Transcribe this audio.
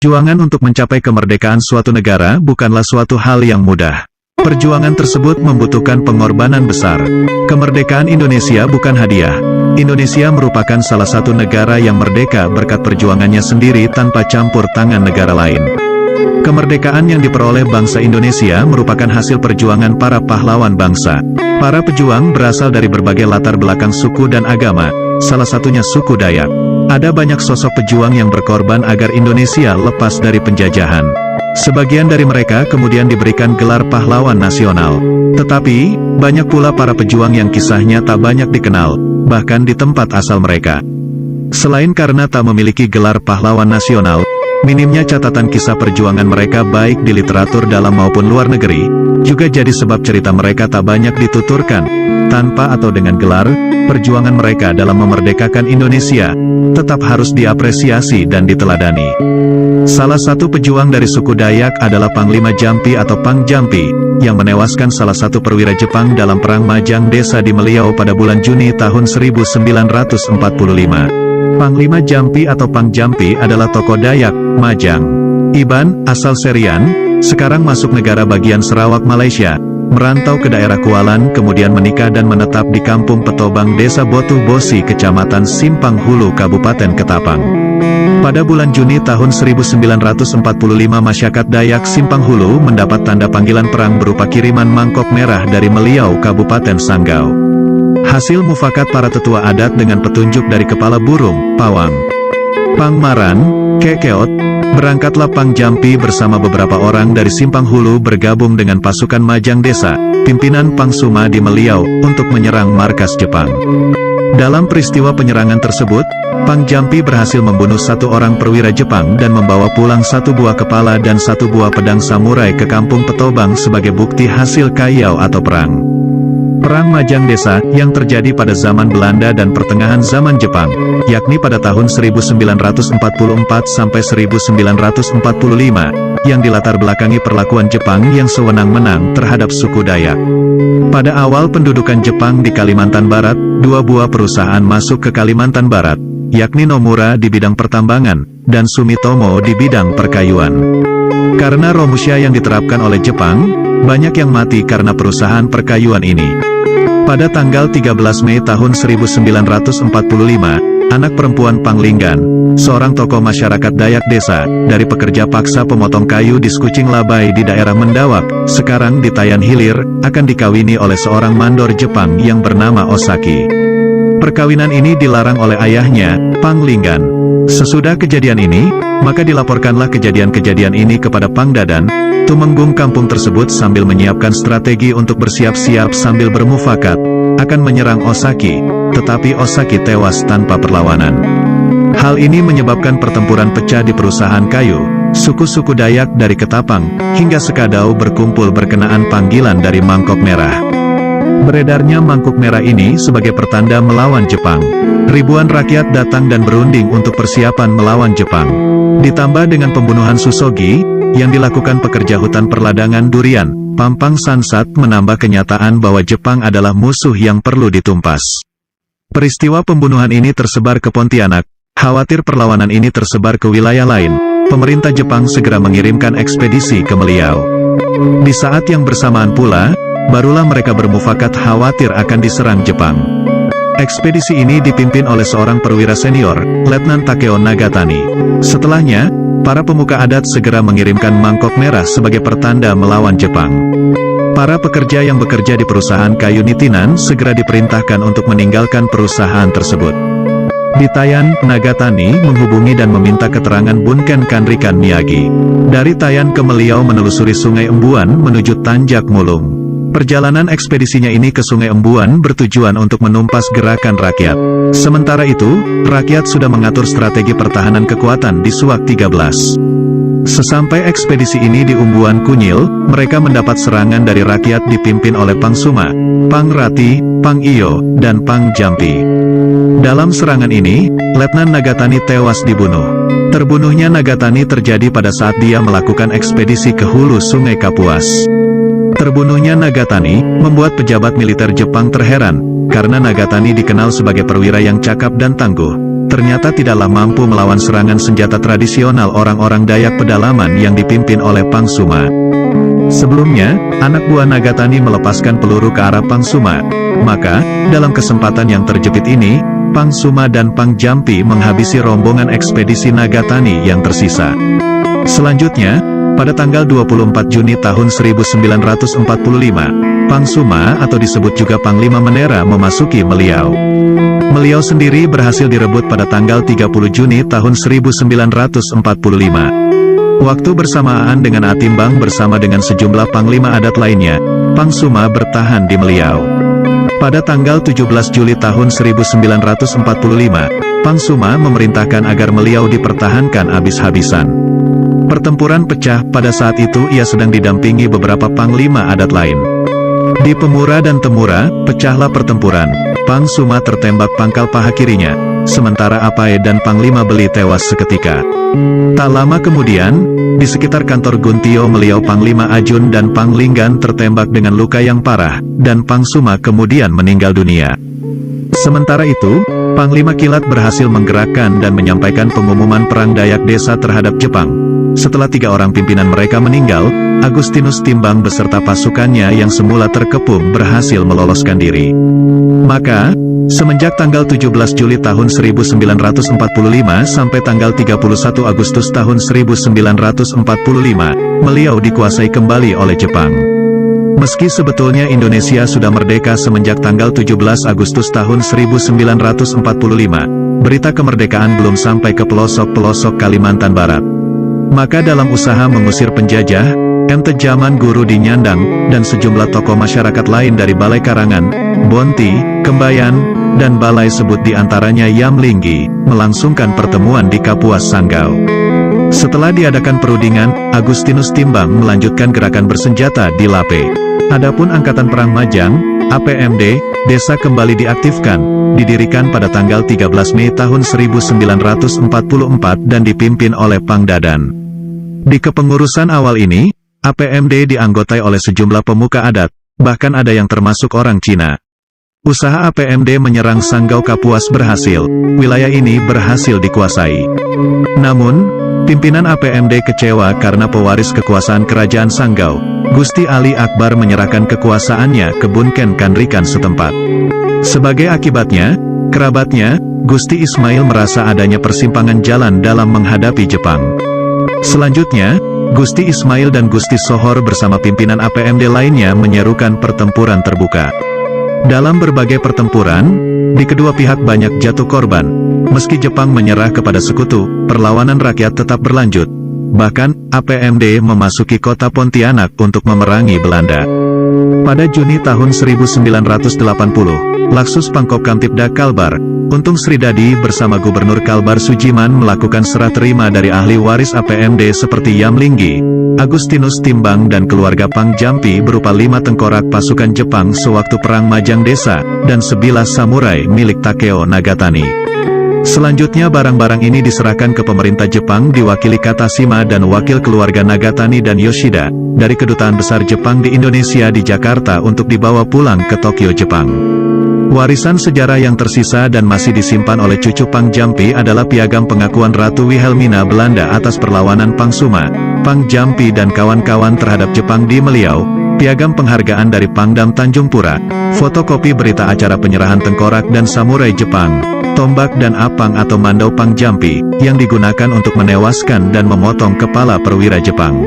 Perjuangan untuk mencapai kemerdekaan suatu negara bukanlah suatu hal yang mudah. Perjuangan tersebut membutuhkan pengorbanan besar. Kemerdekaan Indonesia bukan hadiah. Indonesia merupakan salah satu negara yang merdeka berkat perjuangannya sendiri tanpa campur tangan negara lain. Kemerdekaan yang diperoleh bangsa Indonesia merupakan hasil perjuangan para pahlawan bangsa. Para pejuang berasal dari berbagai latar belakang suku dan agama, salah satunya suku Dayak. Ada banyak sosok pejuang yang berkorban agar Indonesia lepas dari penjajahan. Sebagian dari mereka kemudian diberikan gelar pahlawan nasional. Tetapi, banyak pula para pejuang yang kisahnya tak banyak dikenal, bahkan di tempat asal mereka. Selain karena tak memiliki gelar pahlawan nasional, minimnya catatan kisah perjuangan mereka baik di literatur dalam maupun luar negeri, juga jadi sebab cerita mereka tak banyak dituturkan. Tanpa atau dengan gelar, perjuangan mereka dalam memerdekakan Indonesia tetap harus diapresiasi dan diteladani. Salah satu pejuang dari suku Dayak adalah Panglima Jampi atau Pang Jampi, yang menewaskan salah satu perwira Jepang dalam Perang Majang Desa di Meliau pada bulan Juni tahun 1945. Panglima Jampi atau Pang Jampi adalah tokoh Dayak, Majang. Iban, asal Serian, sekarang masuk negara bagian Sarawak Malaysia, merantau ke daerah Kualan kemudian menikah dan menetap di Kampung Petobang Desa Botuh Bosi Kecamatan Simpang Hulu Kabupaten Ketapang. Pada bulan Juni tahun 1945 masyarakat Dayak Simpang Hulu mendapat tanda panggilan perang berupa kiriman mangkok merah dari Meliau Kabupaten Sanggau. Hasil mufakat para tetua adat dengan petunjuk dari kepala burung, pawang, Pangmaran, Kekeot, berangkatlah Pang Jampi bersama beberapa orang dari Simpang Hulu bergabung dengan pasukan Majang Desa, pimpinan Pang Suma di Meliau, untuk menyerang markas Jepang. Dalam peristiwa penyerangan tersebut, Pang Jampi berhasil membunuh satu orang perwira Jepang dan membawa pulang satu buah kepala dan satu buah pedang samurai ke Kampung Petobang sebagai bukti hasil kayau atau perang. Perang Majang Desa, yang terjadi pada zaman Belanda dan pertengahan zaman Jepang, yakni pada tahun 1944 sampai 1945, yang dilatar belakangi perlakuan Jepang yang sewenang-wenang terhadap suku Dayak. Pada awal pendudukan Jepang di Kalimantan Barat, dua buah perusahaan masuk ke Kalimantan Barat, yakni Nomura di bidang pertambangan, dan Sumitomo di bidang perkayuan. Karena Romusha yang diterapkan oleh Jepang, banyak yang mati karena perusahaan perkayuan ini. Pada tanggal 13 Mei tahun 1945, anak perempuan Panglinggan, seorang tokoh masyarakat Dayak Desa, dari pekerja paksa pemotong kayu di Skucing Labai di daerah Mendawak, sekarang di Tayan Hilir, akan dikawini oleh seorang mandor Jepang yang bernama Osaki. Perkawinan ini dilarang oleh ayahnya, Panglinggan. Sesudah kejadian ini, maka dilaporkanlah kejadian-kejadian ini kepada Pangdadan, Tumenggung kampung tersebut sambil menyiapkan strategi untuk bersiap-siap sambil bermufakat akan menyerang Osaki, tetapi Osaki tewas tanpa perlawanan. Hal ini menyebabkan pertempuran pecah di perusahaan kayu. Suku-suku Dayak dari Ketapang hingga Sekadau berkumpul berkenaan panggilan dari Mangkok Merah. Beredarnya Mangkuk Merah ini sebagai pertanda melawan Jepang. Ribuan rakyat datang dan berunding untuk persiapan melawan Jepang. Ditambah dengan pembunuhan Susogi, yang dilakukan pekerja hutan perladangan durian, Pampang Sansat menambah kenyataan bahwa Jepang adalah musuh yang perlu ditumpas. Peristiwa pembunuhan ini tersebar ke Pontianak. Khawatir perlawanan ini tersebar ke wilayah lain, pemerintah Jepang segera mengirimkan ekspedisi ke Meliau. Di saat yang bersamaan pula, barulah mereka bermufakat khawatir akan diserang Jepang. Ekspedisi ini dipimpin oleh seorang perwira senior, Letnan Takeo Nagatani. Setelahnya, para pemuka adat segera mengirimkan mangkok merah sebagai pertanda melawan Jepang. Para pekerja yang bekerja di perusahaan kayu Nitinan segera diperintahkan untuk meninggalkan perusahaan tersebut. Di Tayan, Nagatani menghubungi dan meminta keterangan Bunken Kanrikan Miyagi. Dari Tayan ke Meliau menelusuri Sungai Embuan menuju Tanjak Mulung. Perjalanan ekspedisinya ini ke Sungai Embuan bertujuan untuk menumpas gerakan rakyat. Sementara itu, rakyat sudah mengatur strategi pertahanan kekuatan di Suak 13. Sesampai ekspedisi ini di Umbuan Kunyil, mereka mendapat serangan dari rakyat dipimpin oleh Pang Suma, Pang Rati, Pang Iyo, dan Pang Jampi. Dalam serangan ini, Letnan Nagatani tewas dibunuh. Terbunuhnya Nagatani terjadi pada saat dia melakukan ekspedisi ke hulu Sungai Kapuas. Terbunuhnya Nagatani membuat pejabat militer Jepang terheran, karena Nagatani dikenal sebagai perwira yang cakap dan tangguh. ternyata tidaklah mampu melawan serangan senjata tradisional orang-orang Dayak pedalaman yang dipimpin oleh Pangsuma. Sebelumnya, anak buah Nagatani melepaskan peluru ke arah Pangsuma. Maka, dalam kesempatan yang terjepit ini, Pangsuma dan Pang Jampi menghabisi rombongan ekspedisi Nagatani yang tersisa. Selanjutnya, pada tanggal 24 Juni tahun 1945, Pangsuma atau disebut juga Panglima Menera memasuki Meliau. Meliau sendiri berhasil direbut pada tanggal 30 Juni tahun 1945. Waktu bersamaan dengan Atimbang bersama dengan sejumlah panglima adat lainnya, Pangsuma bertahan di Meliau. Pada tanggal 17 Juli tahun 1945, Pangsuma memerintahkan agar Meliau dipertahankan habis-habisan. Pertempuran pecah pada saat itu ia sedang didampingi beberapa panglima adat lain. Di Pemura dan Temura, pecahlah pertempuran. Pangsuma tertembak pangkal paha kirinya, sementara Apae dan Panglima Beli tewas seketika. Tak lama kemudian, di sekitar kantor Guntio Meliau Panglima Ajun dan Panglinggan tertembak dengan luka yang parah, dan Pangsuma kemudian meninggal dunia. Sementara itu, Panglima Kilat berhasil menggerakkan dan menyampaikan pengumuman perang Dayak Desa terhadap Jepang. Setelah 3 orang pimpinan mereka meninggal, Agustinus Timbang beserta pasukannya yang semula terkepung berhasil meloloskan diri. Maka, semenjak tanggal 17 Juli tahun 1945 sampai tanggal 31 Agustus tahun 1945, Meliau dikuasai kembali oleh Jepang. Meski sebetulnya Indonesia sudah merdeka semenjak tanggal 17 Agustus tahun 1945, berita kemerdekaan belum sampai ke pelosok-pelosok Kalimantan Barat. Maka dalam usaha mengusir penjajah, Ente Jaman Guru di Nyandang, dan sejumlah tokoh masyarakat lain dari Balai Karangan, Bonti, Kembayan, dan Balai Sebut diantaranya Yamlinggi, melangsungkan pertemuan di Kapuas Sanggau. Setelah diadakan perundingan, Agustinus Timbang melanjutkan gerakan bersenjata di Lape. Adapun Angkatan Perang Majang, APMD, desa kembali diaktifkan, didirikan pada tanggal 13 Mei tahun 1944 dan dipimpin oleh Pang Dadan. Di kepengurusan awal ini, APMD dianggotai oleh sejumlah pemuka adat, bahkan ada yang termasuk orang Cina. Usaha APMD menyerang Sanggau Kapuas berhasil, wilayah ini berhasil dikuasai. Namun, pimpinan APMD kecewa karena pewaris kekuasaan kerajaan Sanggau, Gusti Ali Akbar menyerahkan kekuasaannya ke Bunken Kanrikan setempat. Sebagai akibatnya, kerabatnya, Gusti Ismail merasa adanya persimpangan jalan dalam menghadapi Jepang. Selanjutnya, Gusti Ismail dan Gusti Sohor bersama pimpinan APMD lainnya menyerukan pertempuran terbuka. Dalam berbagai pertempuran, di kedua pihak banyak jatuh korban. Meski Jepang menyerah kepada sekutu, perlawanan rakyat tetap berlanjut. Bahkan, APMD memasuki kota Pontianak untuk memerangi Belanda. Pada Juni tahun 1980, Laksus Pangkop Kamtibda Kalbar, Untung Sridadi bersama Gubernur Kalbar Sujiman melakukan serah terima dari ahli waris APMD seperti Yamlinggi, Agustinus Timbang dan keluarga Pang Jampi berupa 5 tengkorak pasukan Jepang sewaktu Perang Majang Desa, dan sebilah samurai milik Takeo Nagatani. Selanjutnya barang-barang ini diserahkan ke pemerintah Jepang diwakili Katashima dan wakil keluarga Nagatani dan Yoshida, dari Kedutaan Besar Jepang di Indonesia di Jakarta untuk dibawa pulang ke Tokyo, Jepang. Warisan sejarah yang tersisa dan masih disimpan oleh cucu Pang Jampi adalah piagam pengakuan Ratu Wilhelmina Belanda atas perlawanan Pangsuma, Pang Jampi dan kawan-kawan terhadap Jepang di Meliau, piagam penghargaan dari Pangdam Tanjung Pura, fotokopi berita acara penyerahan tengkorak dan samurai Jepang, tombak dan apang atau mandau Pang Jampi, yang digunakan untuk menewaskan dan memotong kepala perwira Jepang.